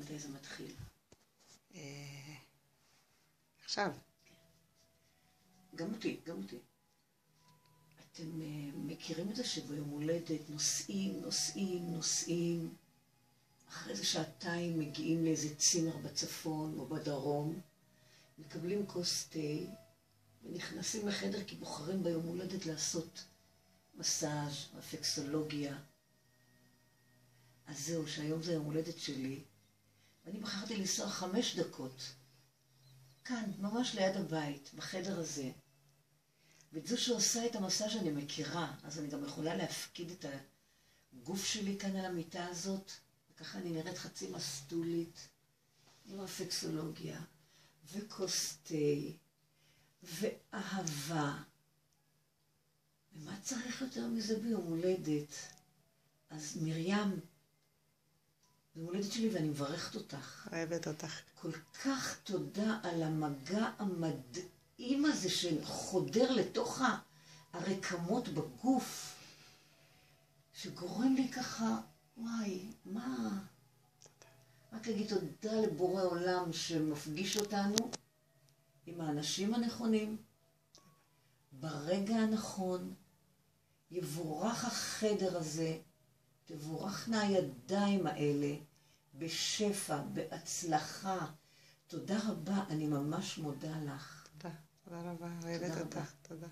מתי זה מתחיל? עכשיו. גם אותי. אתם מכירים את זה שביום הולדת נוסעים, אחרי זה שעתיים מגיעים לאיזה צימר בצפון או בדרום, מקבלים כוס תה ונכנסים לחדר כי בוחרים ביום הולדת לעשות מסאז', רפלקסולוגיה. אז זהו, שהיום זה יום הולדת שלי, ואני בחרתי לנסוע 5 דקות, כאן, ממש ליד הבית, בחדר הזה. ואת זו שעושה את המסאז' אני מכירה, אז אני גם יכולה להפקיד את הגוף שלי כאן על המיטה הזאת, וככה אני נראית חצי מסטולית, עם רפלקסולוגיה, וכוס תה, ואהבה. ומה צריך יותר מזה ביום הולדת? אז מרים, יום הולדת שלי ואני מברכת אותך. אוהבת אותך. כל כך תודה על המגע המדהים הזה שחודר לתוך הרקמות בגוף, שגורם לי ככה, וואי, מה? רק להגיד תודה לבורא עולם שמפגיש אותנו עם האנשים הנכונים, ברגע הנכון, יבורך החדר הזה, תבורכנה הידיים האלה, בשפע, בהצלחה. תודה רבה, אני ממש מודה לך. תודה רבה, אוהבת אותך, תודה.